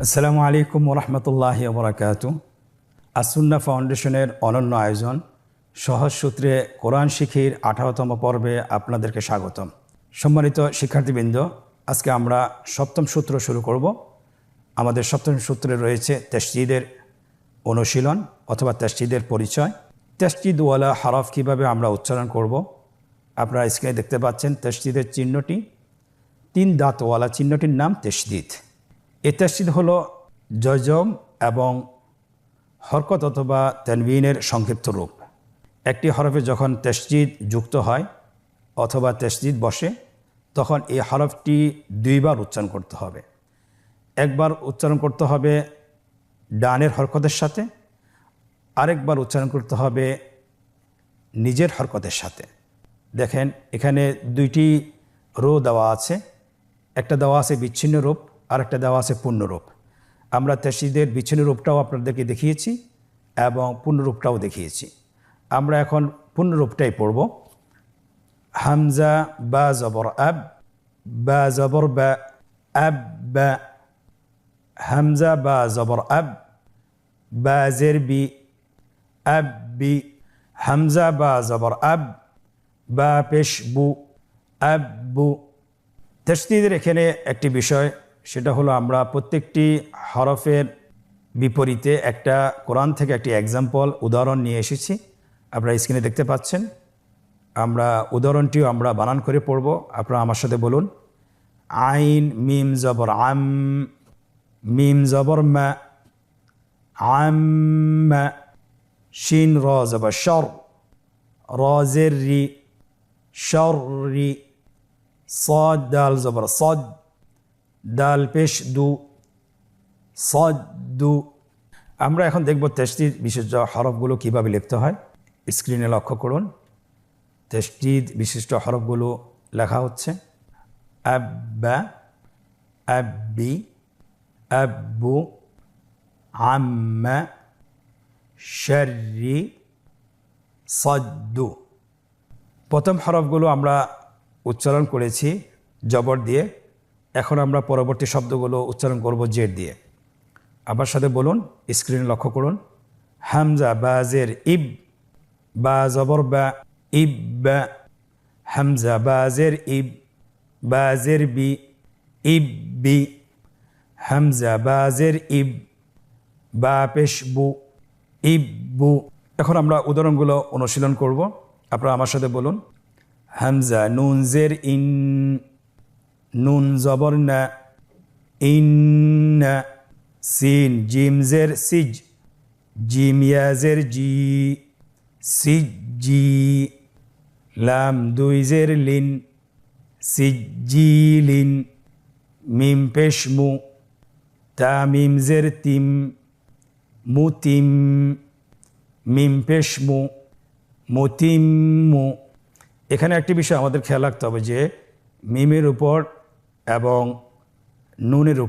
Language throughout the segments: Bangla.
আসসালামু আলাইকুম ওরহমতুল্লাহি ওবরাকাতু। আসুন্না ফাউন্ডেশনের অনন্য আয়োজন সহজ সূত্রে কোরআন শিখির 18তম পর্বে আপনাদেরকে স্বাগতম। সম্মানিত শিক্ষার্থীবৃন্দ, আজকে আমরা সপ্তম সূত্র শুরু করব। আমাদের সপ্তম সূত্রে রয়েছে তাসদীদের অনুশীলন অথবা তাসদীদের পরিচয়। তাসদীদওয়ালা হরফ কীভাবে আমরা উচ্চারণ করব। আপনারা স্ক্রিনে দেখতে পাচ্ছেন তাসদীদের চিহ্নটি, 3 দাঁতওয়ালা চিহ্নটির নাম তাসদীদ। এই তাসদীদ হলো জজম এবং হরকত অথবা তানবিনের সংক্ষিপ্ত রূপ। একটি হরফে যখন তাসদীদ যুক্ত হয় অথবা তাসদীদ বসে, তখন এই হরফটি 2 বার উচ্চারণ করতে হবে। একবার উচ্চারণ করতে হবে ডানের হরকতের সাথে, আরেকবার উচ্চারণ করতে হবে নিজের হরকতের সাথে। দেখেন, এখানে 2টি রো দেওয়া আছে, একটা দেওয়া আছে বিচ্ছিন্ন রূপ, আরেকটা দেওয়া আছে পূর্ণরূপ। আমরা তাসদীদের বিচ্ছিন্ন রূপটাও আপনাদেরকে দেখিয়েছি এবং পূর্ণরূপটাও দেখিয়েছি। আমরা এখন পূর্ণরূপটাই পড়ব। হামজা বা জবর আব, বা জবর বা, আব বা। হামজা বা জবর আব, বা জের বি, আব বি। হামজা বা জবর আব, বা পেশ বু, আব বু। তাসদীদের এখানে একটি বিষয়, সেটা হলো আমরা প্রত্যেকটি হরফের বিপরীতে একটা কোরআন থেকে একটি এক্সাম্পল উদাহরণ নিয়ে এসেছি। আপনারা স্ক্রিনে দেখতে পাচ্ছেন। আমরা উদাহরণটিও আমরা বানান করে পড়ব। আপনারা আমার সাথে বলুন। আইন মিম জবর আম, মিম জবর মা, আম্মা। শিন র জবর শর, র জের রি, শর রি। صاد দাল জবর সদ, দাল পেশ দু, সদ্দু। আমরা এখন দেখব তাসদীদ বিশিষ্ট হরফগুলো কীভাবে লিখতে হয়। স্ক্রিনে লক্ষ্য করুন, তাসদীদ বিশিষ্ট হরফগুলো লেখা হচ্ছে। আব্বা, আব্বি, আব্বু, আম্মা, শাররি, সদ্দু। প্রথম হরফগুলো আমরা উচ্চারণ করেছি জবর দিয়ে। এখন আমরা পরবর্তী শব্দগুলো উচ্চারণ করব জের দিয়ে। আমার সাথে বলুন, স্ক্রিনে লক্ষ্য করুন। হামজা বা জের ইব, বা জবর বা, ইব বা। হামজা বা জের ইব, বা জের বি, ইব বি। হামজা বা জের ইব, বা পেশ বু, ইব বু। এখন আমরা উদাহরণগুলো অনুশীলন করব। আপনারা আমার সাথে বলুন। হামজা নুন জের ইন, নুন জবর না, ইন্না। সিন জিম জের সিজ, জিম ইয়া জের জি, সিজ জি। লাম 2 জের লিন, সিজ জি লিন। মিম পেশ মু, তা মিম জের তিম, মুতিম। মিম পেশ মু, মুতিম্মু। এখানে একটি বিষয় আমাদের খেয়াল রাখতে হবে যে মিমের উপর এবং নুনের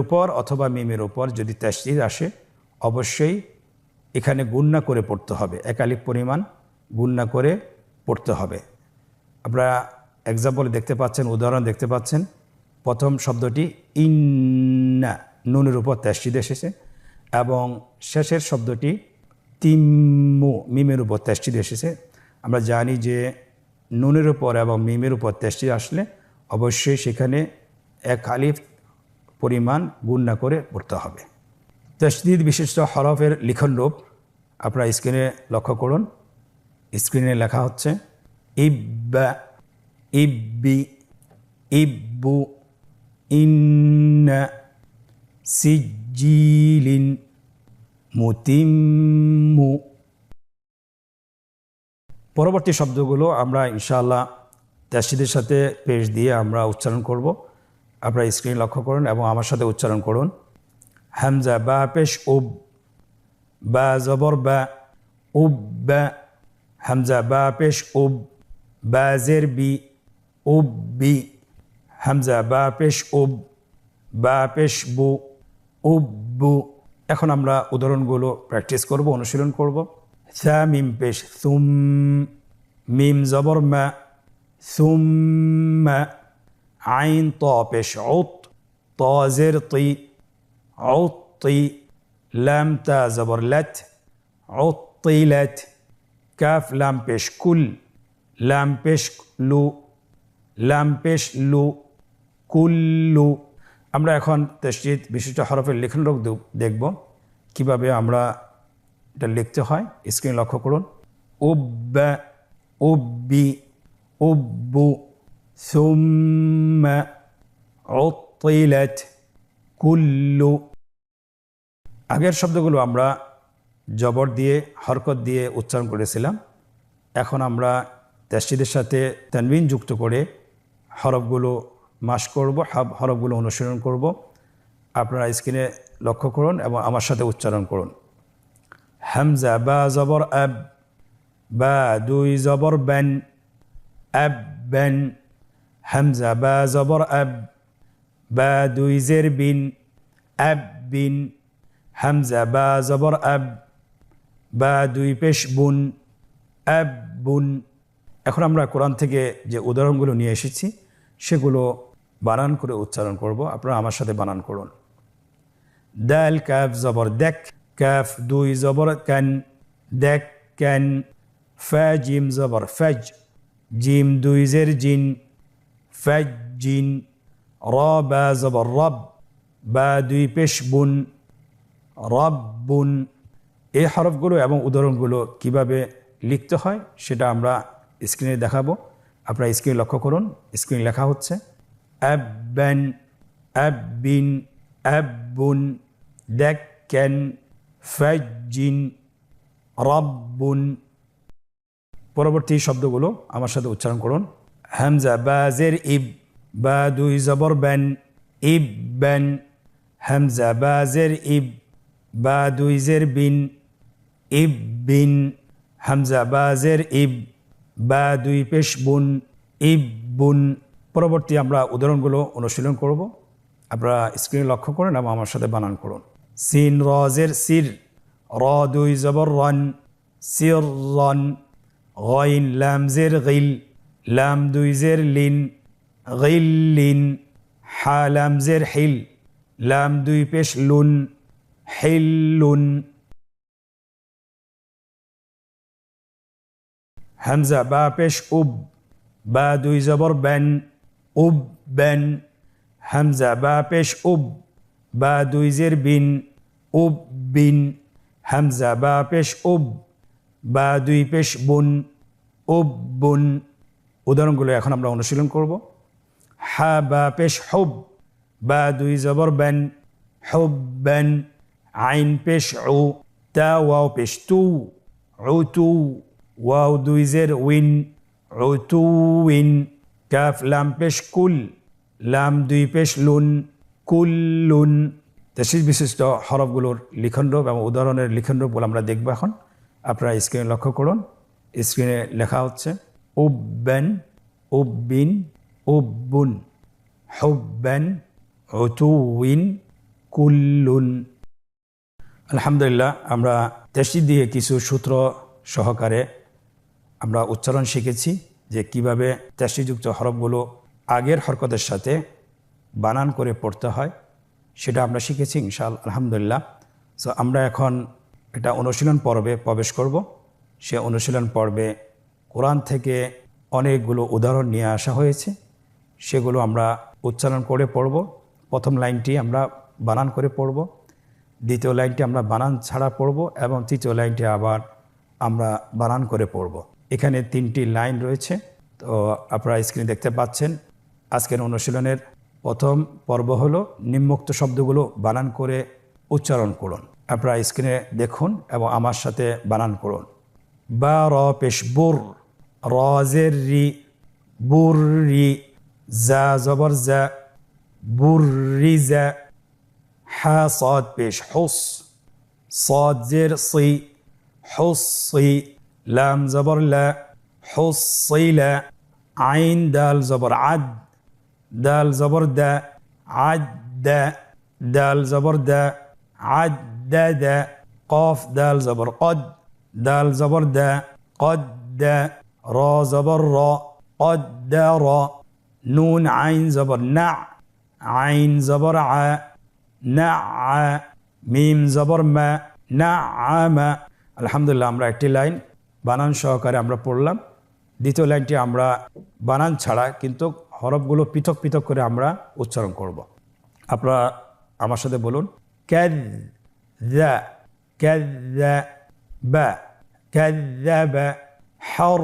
উপর অথবা মিমের উপর যদি তাসদীদ আসে, অবশ্যই এখানে গুণনা করে পড়তে হবে। একালিক পরিমাণ গুণনা করে পড়তে হবে। আপনারা এক্সাম্পলে দেখতে পাচ্ছেন, উদাহরণ দেখতে পাচ্ছেন। প্রথম শব্দটি ইন্না, নুনের উপর তাসদীদ এসেছে, এবং শেষের শব্দটি তিম্মু, মিমের উপর তাসদীদ এসেছে। আমরা জানি যে নুনের উপর এবং মিমের উপর তাসদীদ আসলে অবশ্যই সেখানে এক আলিফ পরিমাণ গুণনা করে পড়তে হবে। তাসদীদ বিশিষ্ট হরফের লিখন রূপ আপনারা স্ক্রিনে লক্ষ্য করুন। স্ক্রিনে লেখা হচ্ছে ইব্বা, ইব্বি, ইব্বু, ইন্না, সিজ্জিলিন, মুতিম্মু। পরবর্তী শব্দগুলো আমরা ইনশাআল্লাহ তাসদীদের সাথে পেশ দিয়ে আমরা উচ্চারণ করব। আপনারা স্ক্রিনে লক্ষ্য করুন এবং আমার সাথে উচ্চারণ করুন। হামজা বা পেশ উব, বা জবর বা, উব্বা। হামজা বা পেশ উব, বা জের বি, উব্বি। হামজা বা পেশ উব, বা পেশ বু, উব্বু। এখন আমরা উদাহরণগুলো প্র্যাকটিস করব, অনুশীলন করব। থা মিম পেশ সুম, মিম জবর মা, সুম্মা। আইন ত পেশ উত, ত তাজের তি উত্তি লাম তা জবর লাত উত্তিলাত কাফ লাম পেশ কুল লাম পেশ লু লাম পেশ লু কুল্লু। আমরা এখন তাসদীদ বিশিষ্ট হরফের লিখন রূপ দেখব কিভাবে আমরা এটা লিখতে হয়। স্ক্রিন লক্ষ্য করুন। উব্বা উব্বি উব্বু সুম্মা উত্তিলাত কুল্লু। আগের শব্দগুলো আমরা জবর দিয়ে হরকত দিয়ে উচ্চারণ করেছিলাম। এখন আমরা তাসদীদের সাথে তানবিন যুক্ত করে হরফগুলো মাস করব, হরফগুলো অনুসরণ করব। আপনারা স্ক্রিনে লক্ষ্য করুন এবং আমার সাথে উচ্চারণ করুন। হামজা বা জবর আব, বা দুই জবর বেন, আব বেন। হামজা বা জবর আব, বা দুই জের বিন, আব বিন। হামজা বা জবর আব, বা দুই পেশ বুন, আব বুন। এখন আমরা কোরআন থেকে যে উদাহরণগুলো নিয়ে এসেছি সেগুলো বানান করে উচ্চারণ করব। আপনারা আমার সাথে বানান করুন। দাল কাফ জবর দেখ, কাফ দুই জবর কান, দেখ কান। ফা জিম জবর ফজ, জিম দুই জের জিন, ফজ জিন। র বা জবর রব, বা দুই পেশ বুন, রব্বুন। এই হরফগুলো এবং উদাহরণগুলো কিভাবে লিখতে হয় সেটা আমরা স্ক্রিনে দেখাবো। আপনারা স্ক্রিন লক্ষ্য করুন। স্ক্রিন লেখা হচ্ছে আব্বান, আব্বিন, আব্বুন, দাক্কান, ফাজ্জিন, রব্বুন। পরবর্তী শব্দগুলো আমার সাথে উচ্চারণ করুন। হামজা বা জের ইব, বা দুই জবর বান, ইববান। হামজা বা জের ইব, বা দুই জের বিন, ইববিন। হামজা বা জের ইব, বা দুই পেশ বুন, ইববুন। পরবর্তী আমরা উদাহরণগুলো অনুশীলন করব। আপনারা স্ক্রিনে লক্ষ্য করেন এবং আমার সাথে বানান করুন। সিন রজের সির, র দুই জবর রন, সির রন। গইন লাম জের গিল, লাম দুই জের লিন, গিল্লিন। হা লাম জের হিল, লাম দুই পেশ লুন, হিল্লুন। হামজা বা পেশ উব, বা দুই জবর বেন, উব বেন। হামজা বা পেশ উব, বা দুই জের বিন, উব বিন। হামজা বা পেশ উব, বা দুই পেশ বুন, উব বুন। উদাহরণগুলো এখন আমরা অনুশীলন করব। হা বা পেশ হুব, বা দুই জবর বেন, হুব বেন। আইন পেশ উ, তা ওয়াও পেশ তু, উতু। ওয়াও দুই জের উইন, উতুইন। কাফ লাম পেশ কুল, লাম দুই পেশ লুন, কুল্লুন। তাসদীদ বিশিষ্ট হরফগুলোর লিখনরূপ এবং উদাহরণের লিখনরূপগুলো আমরা দেখব এখন। আপনারা স্ক্রিনে লক্ষ্য করুন। স্ক্রিনে লেখা হচ্ছে উব্বান, উব্বিন, উব্বুন, হুব্বান, উতুইন, কুল্লুন। আলহামদুলিল্লাহ, আমরা তাসদীদ দিয়ে কিছু সূত্র সহকারে আমরা উচ্চারণ শিখেছি যে কিভাবে তাসদীদযুক্ত হরফগুলো আগের হরকতের সাথে বানান করে পড়তে হয়, সেটা আমরা শিখেছি ইনশাআল্লাহ। আলহামদুলিল্লাহ। সো আমরা এখন এটা অনুশীলন পর্বে প্রবেশ করব। সে অনুশীলন পর্বে কোরআন থেকে অনেকগুলো উদাহরণ নিয়ে আসা হয়েছে, সেগুলো আমরা উচ্চারণ করে পড়ব। প্রথম লাইনটি আমরা বানান করে পড়ব, দ্বিতীয় লাইনটি আমরা বানান ছাড়া পড়ব এবং তৃতীয় লাইনটি আবার আমরা বানান করে পড়ব। এখানে 3টি লাইন রয়েছে। তো আপনারা স্ক্রিনে দেখতে পাচ্ছেন। আজকের অনুশীলনের প্রথম পর্ব হলো নিম্নোক্ত শব্দগুলো বানান করে উচ্চারণ করুন। আপনারা স্ক্রিনে দেখুন এবং আমার সাথে বানান করুন। বা র পেশ বুর, রজের রি, বুর রি। জা জবর জা, বুর রি জা। হা صاد পেশ হুস, صاد জের সি, হুসি। লাম জবর লা, হুসিলা। আইন দাল জবর আদ, দাল জবর দা, আদ দা। দাল জবর দা, আদ দা দা। কফ দাল জবর কদ, দাল জবর দা, কদ দা। র জবর র, কদ দা র। নুন আইন জবর না, আইন জবর আ, না আ, মিম জবর মা, না আমা। আলহামদুলিল্লাহ, আমরা একটি লাইন বানান সহকারে আমরা পড়লাম। দ্বিতীয় লাইনটি আমরা বানান ছাড়া কিন্তু হরফগুলো পৃথক পৃথক করে আমরা উচ্চারণ করব। আপনারা আমার সাথে বলুন, কাযযা, কাযযাবা, কাযযাবা, হর,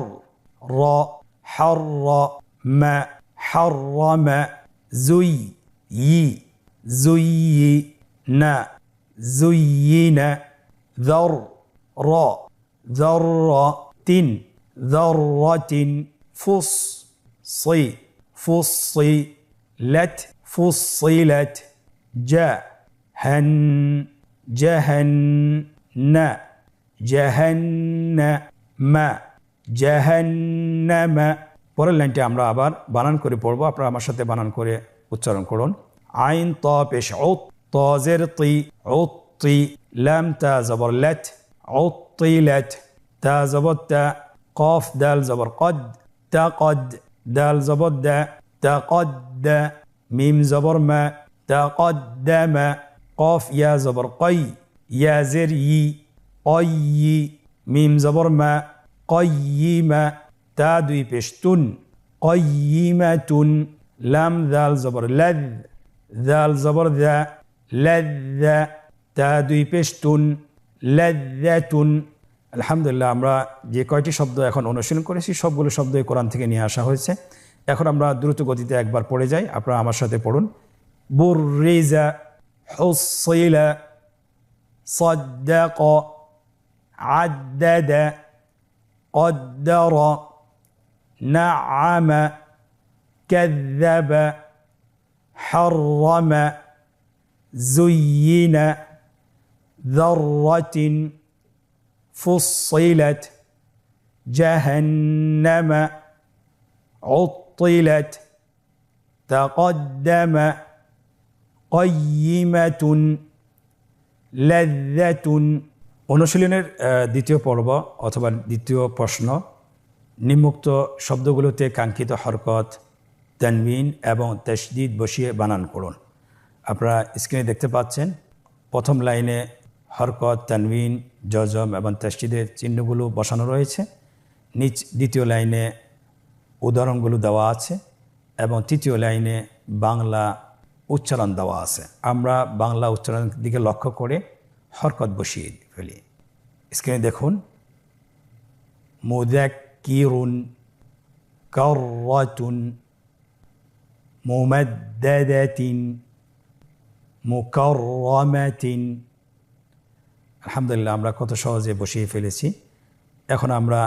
হাররামা, হাররামা, যুয়্যিনা, যুয়্যিনা, যররাতিন, যররাতিন, ফুসসিলাত, ফুসসিলাত, জাহান্নামা, জাহান্নামা, জাহান্নামা। পরের লাইনটি আমরা আবার বানান করে পড়ব। আপনারা আমার সাথে বানান করে উচ্চারণ করুন। আইন ত পেশ উত, ত জের তি, উত্তি, লাম তা জবর লাত, উত্তিলাত, তা জবর তা, কফ দাল জবর কদ, তাকদ, দাল জবর দা, তাকদ্দা, মিম জবর মা, তাকদ্দামা, কফ ইয়া জবর কই, ইয়া জের ই, অয়্যি, মিম জবর মা, কয়্যিমা, তা দুই পেশ তুন, কয়্যিমাতুন, লাম দাল জবর লাদ, দাল জবর দা, লাদ্দা, তা দুই পেশ তুন, লাদ্দাতুন। আলহামদুলিল্লাহ, আমরা যে কয়টি শব্দ এখন অনুশীলন করেছি সবগুলো শব্দই কোরআন থেকে নিয়ে আসা হয়েছে। এখন আমরা দ্রুত গতিতে একবার পড়ে যাই। আপনারা আমার সাথে পড়ুন। বুররিজা, হুসসিলা, সাদ্দাক, আদ্দাদা, قدر، نعم، كذب، حرم، زين، ذرة، فصلت، جهنم، عطلت، تقدم، قيمة، لذة। অনুশীলনের দ্বিতীয় পর্ব অথবা দ্বিতীয় প্রশ্ন, নিম্নোক্ত শব্দগুলোতে কাঙ্ক্ষিত হরকত, তানবিন এবং তাশদীদ বসিয়ে বানান করুন। আপনারা স্ক্রিনে দেখতে পাচ্ছেন প্রথম লাইনে হরকত, তানবিন, জজম এবং তাশদীদের চিহ্নগুলো বসানো রয়েছে। দ্বিতীয় লাইনে উদাহরণগুলো দেওয়া আছে এবং তৃতীয় লাইনে বাংলা উচ্চারণ দেওয়া আছে। আমরা বাংলা উচ্চারণের দিকে লক্ষ্য করে হরকত বসিয়ে ফেলি। স্ক্রিনে দেখুন, মুযাক্কিরুন, কাররাতুন, মুমাদ্দাদাতিন, মুকাররামাতিন। আলহামদুলিল্লাহ, আমরা কত সহজে বসিয়ে ফেলেছি। এখন আমরা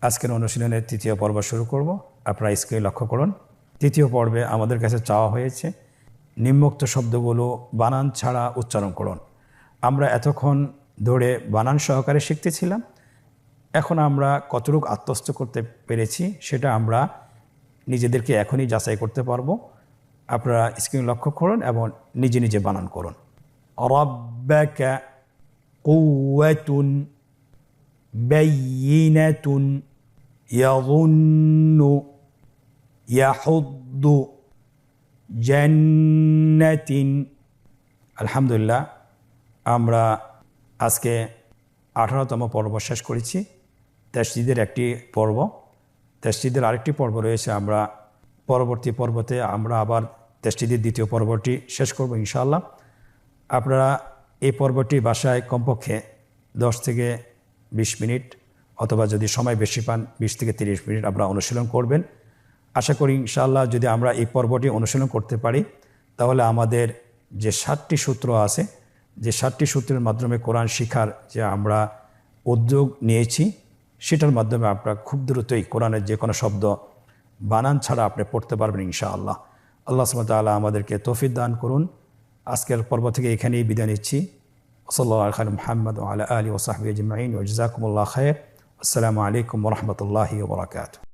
আজকের অনুশীলনের তৃতীয় পর্ব শুরু করব। আপনারা স্ক্রিনে লক্ষ্য করুন। তৃতীয় পর্বে আমাদের কাছে চাওয়া হয়েছে নিম্নোক্ত শব্দগুলো বানান ছাড়া উচ্চারণ করুন। আমরা এতক্ষণ ধরে বানান সহকারে শিখতেছিলাম। এখন আমরা কতটুকু আত্মস্থ করতে পেরেছি সেটা আমরা নিজেদেরকে এখনই যাচাই করতে পারবো। আপনারা স্ক্রিন লক্ষ্য করুন এবং নিজে নিজে বানান করুন। রাব্বাকা, কুওয়াতুন, বাইয়িনাতুন, ইয়াযুন্নু, ইয়াহুদ্দু, জান্নাতিন। আলহামদুলিল্লাহ, আমরা আজকে 18তম পর্ব শেষ করেছি। তাশদীদের একটি পর্ব, তাশদীদের আরেকটি পর্ব রয়েছে। আমরা পরবর্তী পর্বতে আমরা আবার তাশদীদের দ্বিতীয় পর্বটি শেষ করব ইনশাআল্লাহ। আপনারা এই পর্বটি বাসায় কমপক্ষে 10 থেকে 20 মিনিট অথবা যদি সময় বেশি পান 20 থেকে 30 মিনিট আমরা অনুশীলন করবেন। আশা করি ইনশাআল্লাহ যদি আমরা এই পর্বটি অনুশীলন করতে পারি তাহলে আমাদের যে 7টি সূত্র আছে, যে 7টি সূত্রের মাধ্যমে কোরআন শিখার যে আমরা উদ্যোগ নিয়েছি সেটার মাধ্যমে আপনারা খুব দ্রুতই কোরআনের যে কোনো শব্দ বানান ছাড়া আপনি পড়তে পারবেন ইনশাআল্লাহ। আল্লাহ সুবহানাহু ওয়া তাআলা আমাদেরকে তৌফিক দান করুন। আজকের পর্ব থেকে এখানেই বিদায় নিচ্ছি। সাল্লাল্লাহু আলা মুহাম্মদ ওয়া আলা আলিহি ওয়া সাহবিহি আজমাইন ওয়া জাযাকুমুল্লাহু খাইর। আসসালামু আলাইকুম ওয়া রাহমাতুল্লাহি ওয়া বারাকাতুহু।